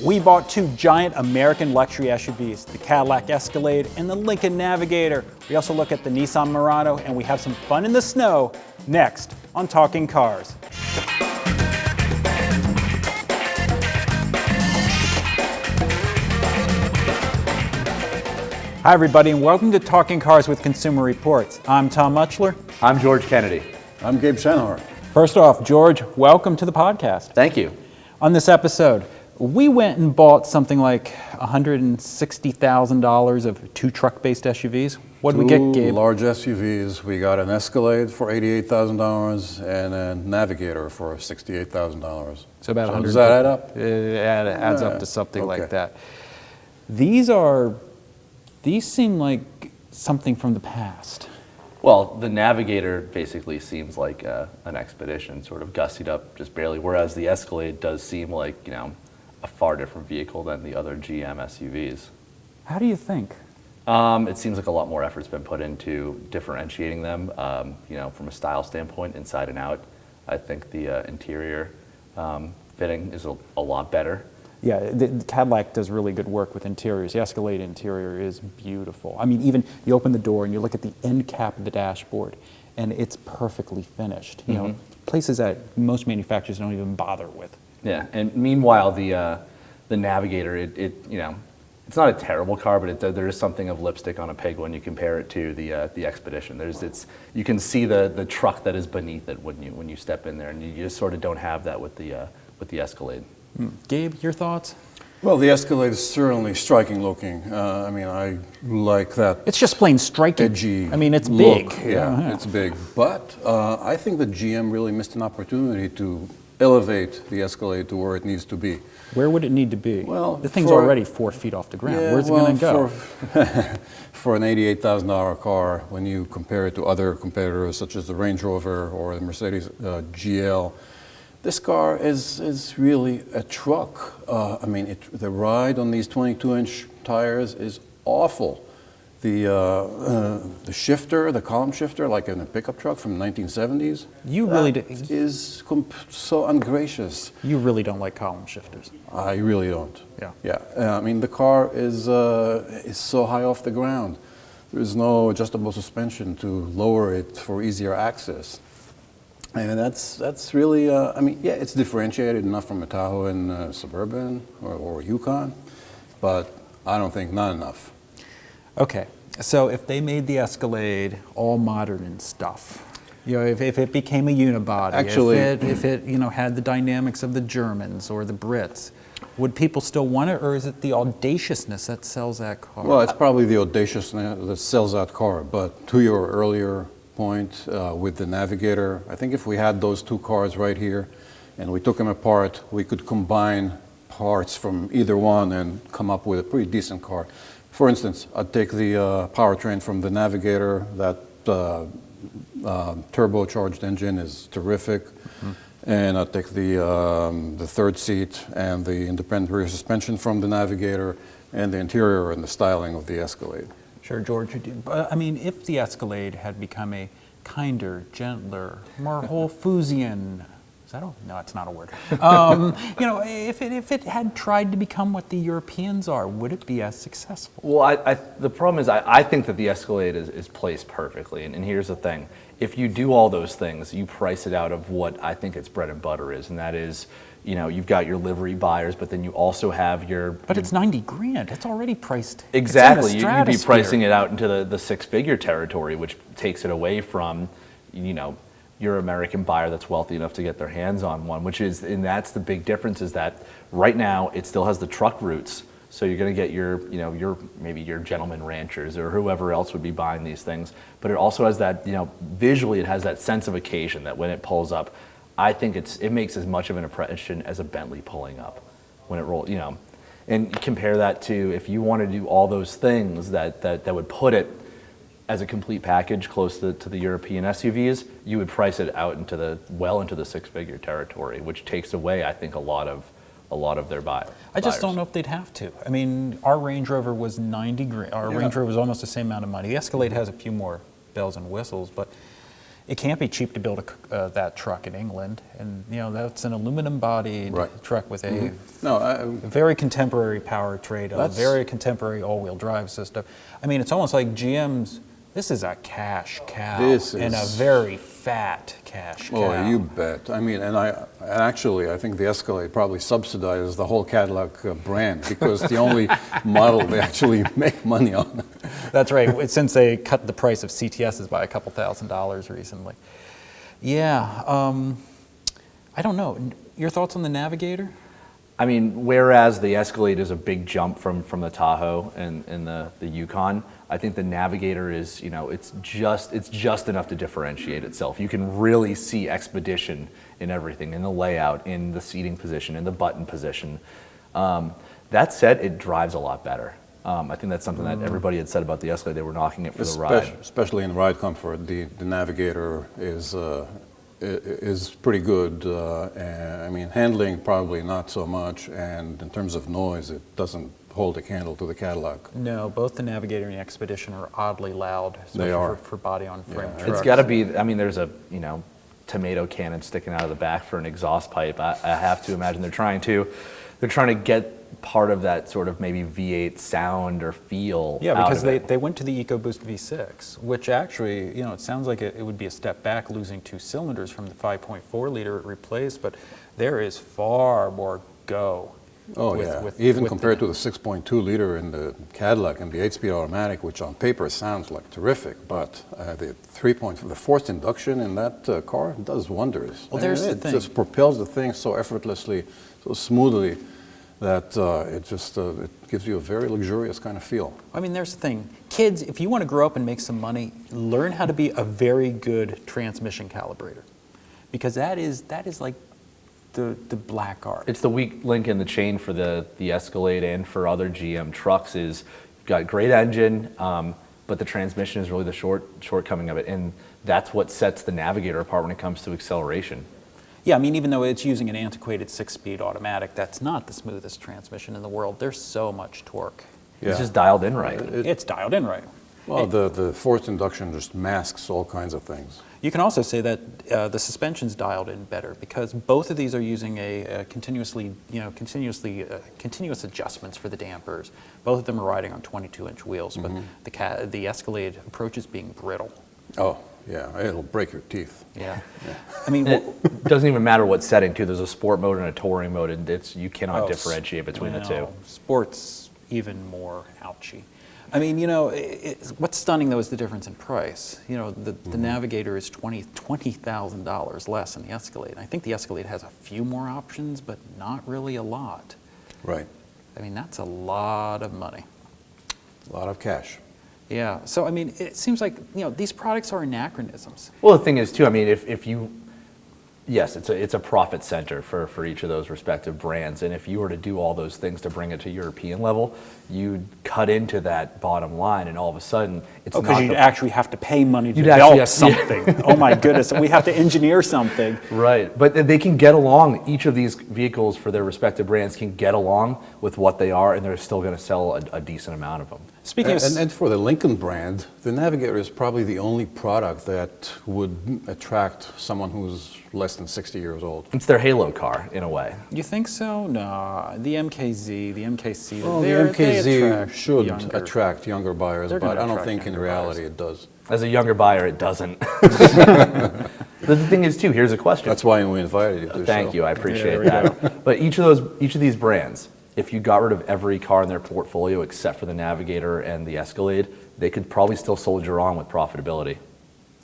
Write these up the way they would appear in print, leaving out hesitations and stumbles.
We bought two giant American luxury SUVs, the Cadillac Escalade and the Lincoln Navigator. We also look at the Nissan Murano, and we have some fun in the snow next on Talking Cars. Hi everybody, and welcome to Talking Cars with Consumer Reports. I'm Tom Muchler. I'm George Kennedy. I'm Gabe Shanhar. First off, George, welcome to the podcast. Thank you. On this episode, we went and bought something like $160,000 of two truck-based SUVs. What did we get, Gabe? Two large SUVs. We got an Escalade for $88,000 and a Navigator for $68,000. So about $100,000. Does that add up? It adds up to something like Okay. that. These seem like something from the past. Well, the Navigator basically seems like an Expedition, sort of gussied up just barely, whereas the Escalade does seem like, a far different vehicle than the other GM SUVs. How do you think? It seems like a lot more effort's been put into differentiating them, from a style standpoint, inside and out. I think the interior fitting is a lot better. Yeah, the Cadillac does really good work with interiors. The Escalade interior is beautiful. I mean, even you open the door and you look at the end cap of the dashboard, and it's perfectly finished. Places that most manufacturers don't even bother with. Yeah, and meanwhile, the Navigator, it's not a terrible car, but there is something of lipstick on a pig when you compare it to the Expedition. You can see the truck that is beneath it when you step in there, and you just sort of don't have that with the Escalade. Gabe, your thoughts? Well, the Escalade is certainly striking looking. I like that. It's just plain striking. Edgy. I mean, it's look. big. Yeah, it's big. But I think the GM really missed an opportunity to elevate the Escalade to where it needs to be. Where would it need to be? Well, the thing's already 4 feet off the ground. Where's it going to go? For an $88,000 car, when you compare it to other competitors such as the Range Rover or the Mercedes GL, this car is really a truck. The ride on these 22-inch tires is awful. The shifter, the column shifter, like in a pickup truck from the 1970s, is so ungracious. You really don't like column shifters. I really don't. Yeah. The car is so high off the ground. There's no adjustable suspension to lower it for easier access. And that's really, it's differentiated enough from a Tahoe and Suburban or Yukon, but I don't think not enough. Okay, so if they made the Escalade all modern and stuff, if it became a unibody, actually, if it had the dynamics of the Germans or the Brits, would people still want it, or is it the audaciousness that sells that car? Well, it's probably the audaciousness that sells that car, but to your earlier point with the Navigator, I think if we had those two cars right here and we took them apart, we could combine parts from either one and come up with a pretty decent car. For instance, I'd take the powertrain from the Navigator. That turbocharged engine is terrific. Mm-hmm. And I'd take the third seat and the independent rear suspension from the Navigator and the interior and the styling of the Escalade. Sure, George. If the Escalade had become a kinder, gentler, more Whole Footsian, no, it's not a word. If it had tried to become what the Europeans are, would it be as successful? Well, the problem is I think that the Escalade is placed perfectly, and here's the thing. If you do all those things, you price it out of what I think its bread and butter is, and that is, you've got your livery buyers, but then you also have your... But it's $90,000. It's already priced. Exactly. You'd be pricing it out into the six-figure territory, which takes it away from, your American buyer that's wealthy enough to get their hands on one, and that's the big difference, is that right now it still has the truck roots. So you're going to get maybe your gentleman ranchers or whoever else would be buying these things. But it also has that, visually it has that sense of occasion that when it pulls up, I think it makes as much of an impression as a Bentley pulling up when it rolls, And compare that to if you want to do all those things that would put it as a complete package close to the European SUVs, you would price it out into the six-figure territory, which takes away, I think, a lot of their buyers. I just don't know if they'd have to. Our Range Rover was $90,000. Our Range Rover was almost the same amount of money. The Escalade has a few more bells and whistles, but it can't be cheap to build that truck in England, and that's an aluminum-bodied truck with a very contemporary powertrain, a very contemporary all-wheel drive system. I mean, it's almost like GM's. This is a cash cow, and a very fat cash cow. Oh, you bet. I mean, and I think the Escalade probably subsidizes the whole Cadillac brand because the only model they actually make money on. That's right, since they cut the price of CTSs by a couple $1,000s recently. Yeah, I don't know. Your thoughts on the Navigator? I mean, whereas the Escalade is a big jump from the Tahoe and the Yukon, I think the Navigator is, it's just enough to differentiate itself. You can really see expedition in everything, in the layout, in the seating position, in the button position. That said, it drives a lot better. I think that's something that everybody had said about the Escalade. They were knocking it for the ride. Especially in ride comfort, the Navigator is pretty good. And, I mean, handling probably not so much, and in terms of noise, it doesn't hold a candle to the Cadillac. No, both the Navigator and the Expedition are oddly loud, especially They are. for body-on-frame trucks. It's got to be, I mean, there's a, tomato cannon sticking out of the back for an exhaust pipe. I have to imagine they're trying to get part of that sort of maybe V8 sound or feel. Yeah, out because of it. they went to the EcoBoost V6, which actually, it sounds like it would be a step back, losing 2 cylinders from the 5.4 liter it replaced, but there is far more go. Oh, even compared to the 6.2 liter in the Cadillac and the 8-speed automatic, which on paper sounds like terrific, but the fourth induction in that car does wonders. Well, there's the thing. It just propels the thing so effortlessly, so smoothly, that it gives you a very luxurious kind of feel. I mean, there's the thing. Kids, if you want to grow up and make some money, learn how to be a very good transmission calibrator, because that is like the black art. It's the weak link in the chain for the Escalade and for other GM trucks. Is you've got great engine, but the transmission is really the shortcoming of it, and that's what sets the Navigator apart when it comes to acceleration. Yeah, I mean, even though it's using an antiquated 6-speed automatic, that's not the smoothest transmission in the world. There's so much torque. Yeah. It's just dialed in right. It's dialed in right. Well, the fourth induction just masks all kinds of things. You can also say that the suspension's dialed in better because both of these are using a continuous adjustments for the dampers. Both of them are riding on 22-inch wheels, but the Escalade approaches being brittle. Oh, yeah, it'll break your teeth. Yeah. I mean, it doesn't even matter what setting too. There's a sport mode and a touring mode, and you cannot differentiate between the two. Sport's even more ouchy. I mean, what's stunning though is the difference in price. The Navigator is $20,000 less than the Escalade. I think the Escalade has a few more options, but not really a lot. Right. I mean, that's a lot of money. A lot of cash. Yeah. So I mean, it seems like these products are anachronisms. Well, the thing is too. I mean, if you yes, it's a profit center for each of those respective brands. And if you were to do all those things to bring it to European level, you'd cut into that bottom line, and all of a sudden, it's not. Because you'd actually have to pay money to develop something. Yeah. Oh my goodness, we have to engineer something. Right, but they can get along. Each of these vehicles for their respective brands can get along with what they are, and they're still going to sell a decent amount of them. Speaking of, and for the Lincoln brand, the Navigator is probably the only product that would attract someone who's less than 60 years old. It's their halo car, in a way. You think so? No, the MKZ, the MKC. Well, the MKZ should attract younger buyers, but I don't think in reality it does. As a younger buyer, it doesn't. The thing is, too, here's a question. That's why we invited you to the show. Thank you, I appreciate that. But each of these brands, if you got rid of every car in their portfolio except for the Navigator and the Escalade, they could probably still soldier on with profitability.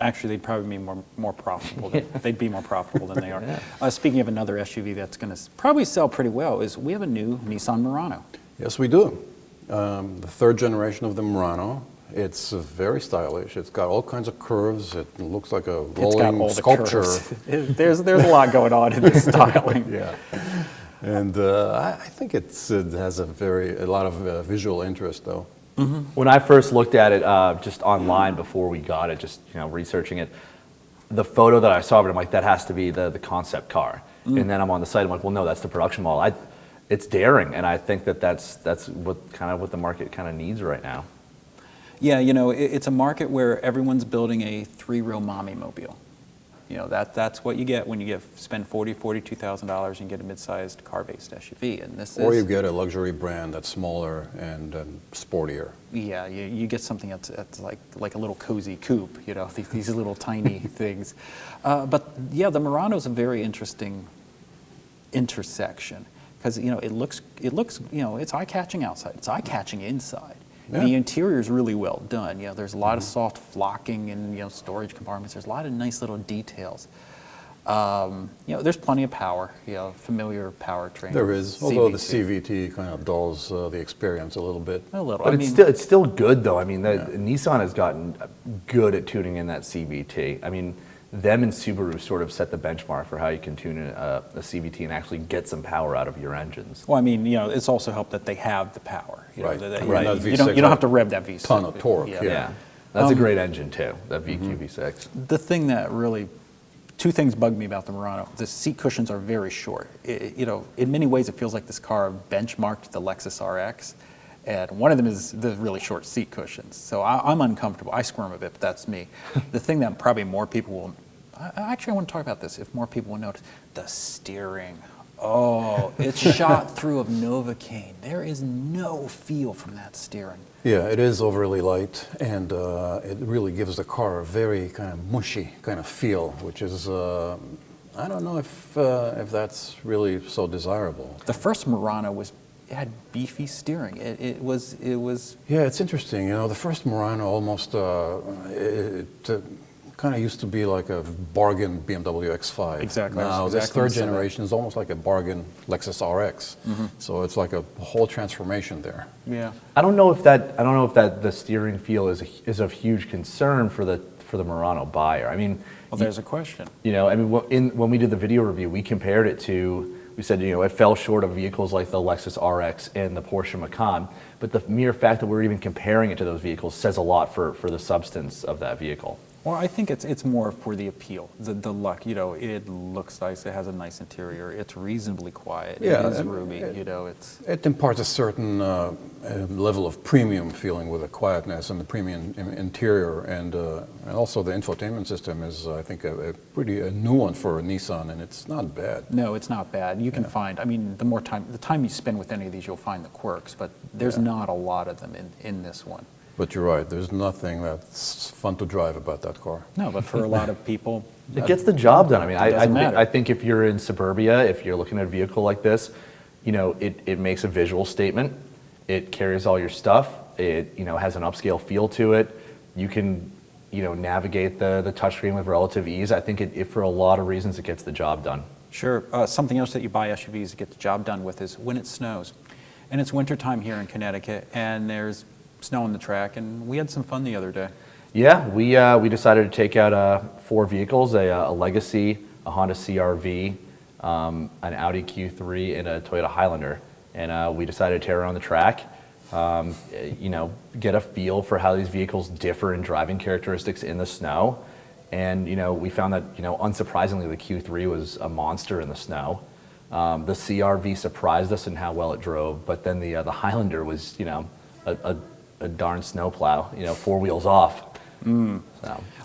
Actually, they'd probably be more profitable. They'd be more profitable than they are. Yeah. Speaking of another SUV that's going to probably sell pretty well, is we have a new Nissan Murano. Yes, we do. The third generation of the Murano. It's very stylish. It's got all kinds of curves. It looks like a rolling sculpture. There's a lot going on in this styling. Yeah. And I think it has a lot of visual interest, though. Mm-hmm. When I first looked at it just online before we got it, just researching it, the photo that I saw of it, I'm like, that has to be the concept car. And then I'm on the site, I'm like, well, no, that's the production model. It's daring, and I think that's what the market kind of needs right now. Yeah, it's a market where everyone's building a 3-row mommy mobile. You know, that's what you get when you spend $42,000 and get a mid-sized car-based SUV. And this Or is, you get a luxury brand that's smaller and sportier. yeah, you get something that's like a little cozy coupe, you know, these little tiny things. But yeah, the Murano is a very interesting intersection because, you know, it looks, you know, it's eye-catching outside, it's eye-catching inside. Yeah. The interior is really well done. You know, there's a lot of soft flocking and, you know, storage compartments. There's a lot of nice little details. You know, there's plenty of power. You know, familiar powertrain. There is, although the CVT. CVT kind of dulls the experience a little bit. A little. But I it's mean, still good though. I mean, Nissan has gotten good at tuning in that CVT. I mean, them and Subaru sort of set the benchmark for how you can tune in a CVT and actually get some power out of your engines. well, I mean, you know, it's also helped that they have the power. You know, Right. that- Right. That You don't V6 have to rev that V6. ton of torque, yeah. Yeah, that's a great engine too, that VQ V6. The thing that really, two things bug me about the Murano. The seat cushions are very short. You know, in many ways, it feels like this car benchmarked the Lexus RX, and one of them is the really short seat cushions. So I'm uncomfortable. I squirm a bit, but that's me. The thing that probably more people will, actually, I want to talk about this. If more people will notice, the steering. Oh, it's shot through of Novocaine. There is no feel from that steering. Yeah, it is overly light, and it really gives the car a very kind of mushy kind of feel, which is, I don't know if that's really so desirable. The first Murano it had beefy steering. It was. Yeah, it's interesting. You know, the first Murano almost kind of used to be like a bargain BMW X5. Exactly. Now this Exactly third the same. generation is almost like a bargain Lexus RX. So it's like a whole transformation there. Yeah. I don't know if that the steering feel is of huge concern for the Murano buyer. I mean, Well, there's a question. you know, I mean, when we did the video review, we compared it to. We said, you know, it fell short of vehicles like the Lexus RX and the Porsche Macan, but the mere fact that we're even comparing it to those vehicles says a lot for the substance of that vehicle. Well, I think it's more for the appeal, the look. You know, it looks nice. It has a nice interior. It's reasonably quiet. Yeah, it is and roomy. You know, it's. It imparts a certain level of premium feeling with the quietness and the premium interior, and also the infotainment system is, I think, a new one for Nissan, and it's not bad. No, it's not bad. You can find. I mean, the time you spend with any of these, you'll find the quirks, but there's not a lot of them in this one. But you're right, there's nothing that's fun to drive about that car. No, but for a lot of people, It gets the job done. I mean, doesn't matter. I think if you're in suburbia, if you're looking at a vehicle like this, you know, it makes a visual statement. It carries all your stuff. It, you know, has an upscale feel to it. You can, you know, navigate the touchscreen with relative ease. I think it for a lot of reasons, it gets the job done. sure. Something else that you buy SUVs to get the job done with is when it snows. And it's wintertime here in Connecticut, and there's snow on the track, and we had some fun the other day. Yeah, we decided to take out 4 vehicles: a Legacy, a Honda CR-V, an Audi Q3, and a Toyota Highlander. And we decided to tear around the track, you know, get a feel for how these vehicles differ in driving characteristics in the snow. And you know, we found that, you know, unsurprisingly, the Q3 was a monster in the snow. The CR-V surprised us in how well it drove, but then the Highlander was, you know, a darn snowplow, you know, 4 wheels off. So.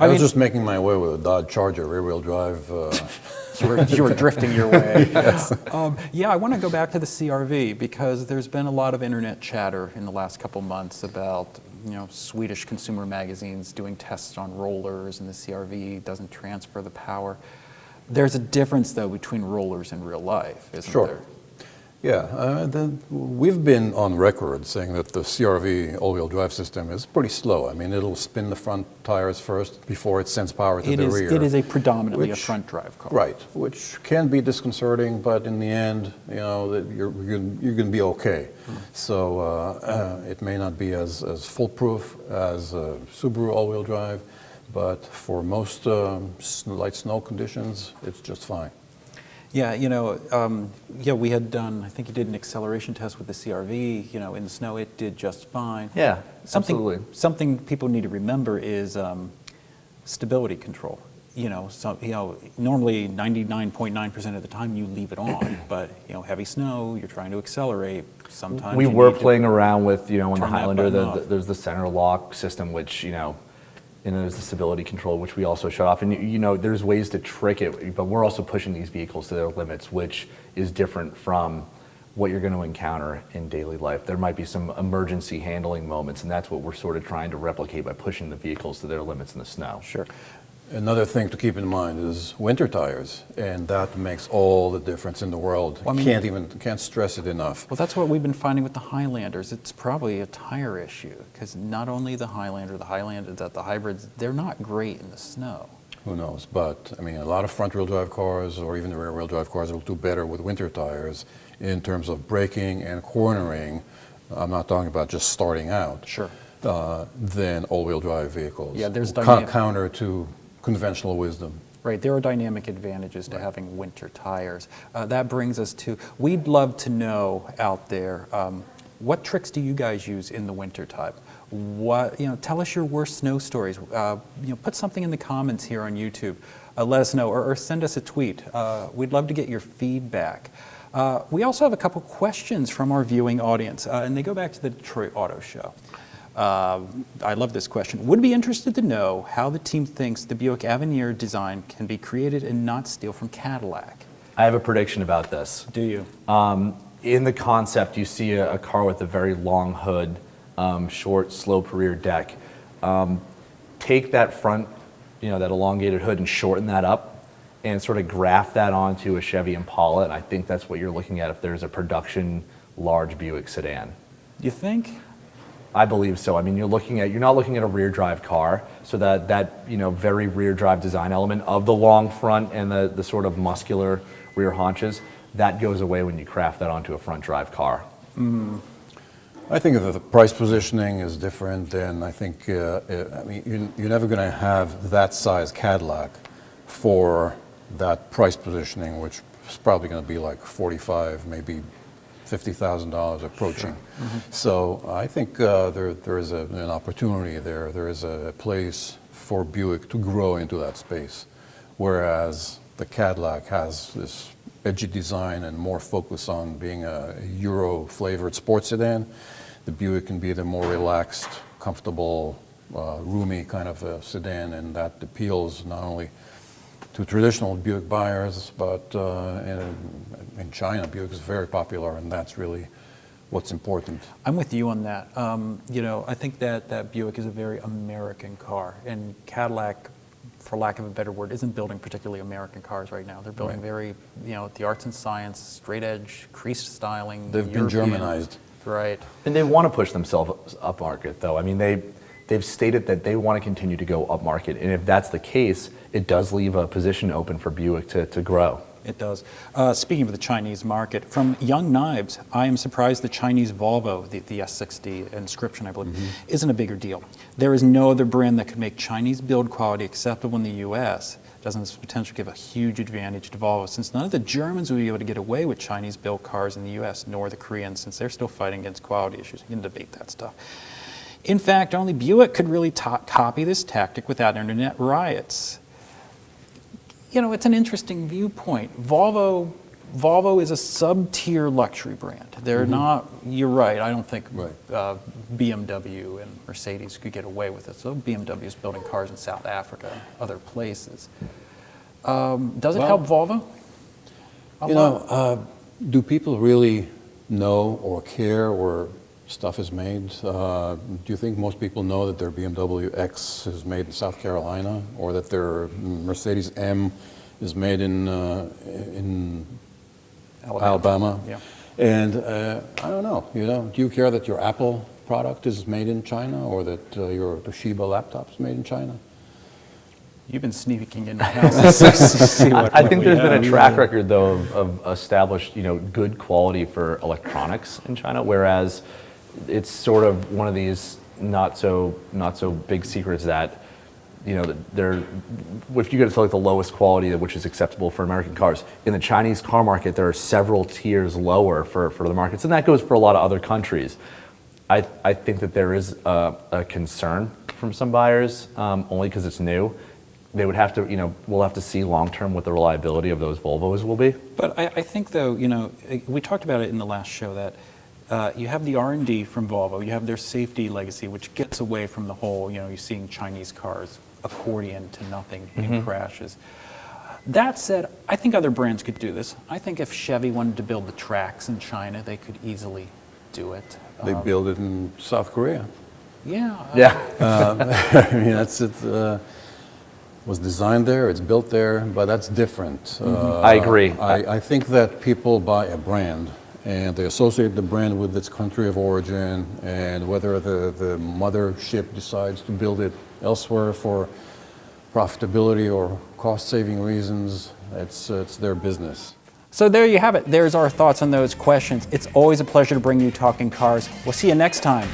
I was just making my way with a Dodge Charger rear-wheel drive. You were drifting your way. Yeah, I want to go back to the CR-V because there's been a lot of internet chatter in the last couple months about, you know, Swedish consumer magazines doing tests on rollers, and the CR-V doesn't transfer the power. There's a difference, though, between rollers and real life, isn't there? Yeah, we've been on record saying that the CR-V all-wheel drive system is pretty slow. I mean, it'll spin the front tires first before it sends power to the rear. It is a predominantly a front-drive car. Right, which can be disconcerting, but in the end, you know, you're going to be okay. So it may not be as foolproof as Subaru all-wheel drive, but for most light snow conditions, it's just fine. Yeah, you know, we had done, I think you did an acceleration test with the CR-V, you know, in the snow, it did just fine. Yeah, absolutely. Something people need to remember is stability control. You know, normally 99.9% of the time you leave it on, but, you know, heavy snow, you're trying to accelerate, sometimes we were playing around with, you know, in the turn that Highlander, button off. there's the center lock system, which, you know, And there's the stability control, which we also shut off. And you know, there's ways to trick it, but we're also pushing these vehicles to their limits, which is different from what you're going to encounter in daily life. There might be some emergency handling moments, and that's what we're sort of trying to replicate by pushing the vehicles to their limits in the snow. Sure. Another thing to keep in mind is winter tires, and that makes all the difference in the world. Well, I mean, Can't stress it enough. Well, that's what we've been finding with the Highlanders. It's probably a tire issue, because not only the Highlander, the hybrids, they're not great in the snow. Who knows? But I mean, a lot of front-wheel drive cars or even the rear-wheel drive cars will do better with winter tires in terms of braking and cornering. I'm not talking about just starting out. Sure. Than all-wheel drive vehicles. Yeah, there's counter to conventional wisdom. Right, there are dynamic advantages to having winter tires. That brings us to, we'd love to know out there, what tricks do you guys use in the winter time? Tell us your worst snow stories. Put something in the comments here on YouTube. Let us know, or send us a tweet. We'd love to get your feedback. We also have a couple questions from our viewing audience, and they go back to the Detroit Auto Show. I love this question. Would be interested to know how the team thinks the Buick Avenir design can be created and not steal from Cadillac. I have a prediction about this. Do you? In the concept, you see a car with a very long hood, short, sloped rear deck. Take that front, that elongated hood and shorten that up and sort of graft that onto a Chevy Impala, and I think that's what you're looking at if there's a production large Buick sedan. You think? I believe so. I mean, you're not looking at a rear drive car, so that very rear drive design element of the long front and the sort of muscular rear haunches, that goes away when you craft that onto a front drive car. I think that the price positioning is different, and I think you're never going to have that size Cadillac for that price positioning, which is probably going to be like $45,000, maybe $50,000 approaching. Sure. Mm-hmm. So I think there is an opportunity there. There is a place for Buick to grow into that space, whereas the Cadillac has this edgy design and more focus on being a Euro-flavored sports sedan. The Buick can be the more relaxed, comfortable, roomy kind of a sedan, and that appeals not only to traditional Buick buyers, but in China, Buick is very popular, and that's really what's important. I'm with you on that. I think that Buick is a very American car, and Cadillac, for lack of a better word, isn't building particularly American cars right now. They're building very, the arts and science, straight edge, creased styling. They've been Germanized. Right. And they want to push themselves up market, though. I mean, they've stated that they want to continue to go up market, and if that's the case, it does leave a position open for Buick to grow. It does. Speaking of the Chinese market, from Young Knives, I am surprised the Chinese Volvo, the S60 inscription, I believe, isn't a bigger deal. There is no other brand that could make Chinese build quality acceptable in the U.S. Doesn't this potentially give a huge advantage to Volvo, since none of the Germans will be able to get away with Chinese built cars in the U.S., nor the Koreans, since they're still fighting against quality issues. You can debate that stuff. In fact, only Buick could really copy this tactic without internet riots. It's an interesting viewpoint. Volvo is a sub-tier luxury brand. They're not, you're right, I don't think BMW and Mercedes could get away with it. So BMW is building cars in South Africa and other places. Does it help Volvo? Do people really know or care where stuff is made? Do you think most people know that their BMW X is made in South Carolina, or that their Mercedes M is made in Alabama? Yeah. And I don't know. Do you care that your Apple product is made in China, or that your Toshiba laptop is made in China? You've been sneaking in my house to see what I think there's been a track have. record, though, of established, good quality for electronics in China, whereas it's sort of one of these not so big secrets that, if you get to like the lowest quality, which is acceptable for American cars, in the Chinese car market, there are several tiers lower for the markets, and that goes for a lot of other countries. I think that there is a concern from some buyers, only because it's new. They would have to, we'll have to see long term what the reliability of those Volvos will be. But I think, though, we talked about it in the last show that you have the R&D from Volvo, you have their safety legacy, which gets away from the whole, you're seeing Chinese cars accordion to nothing in crashes. That said, I think other brands could do this. I think if Chevy wanted to build the tracks in China, they could easily do it. They build it in South Korea. Yeah. I mean, it was designed there, it's built there, but that's different. I agree. I think that people buy a brand and they associate the brand with its country of origin, and whether the mothership decides to build it elsewhere for profitability or cost-saving reasons, it's their business. So there you have it. There's our thoughts on those questions. It's always a pleasure to bring you Talking Cars. We'll see you next time.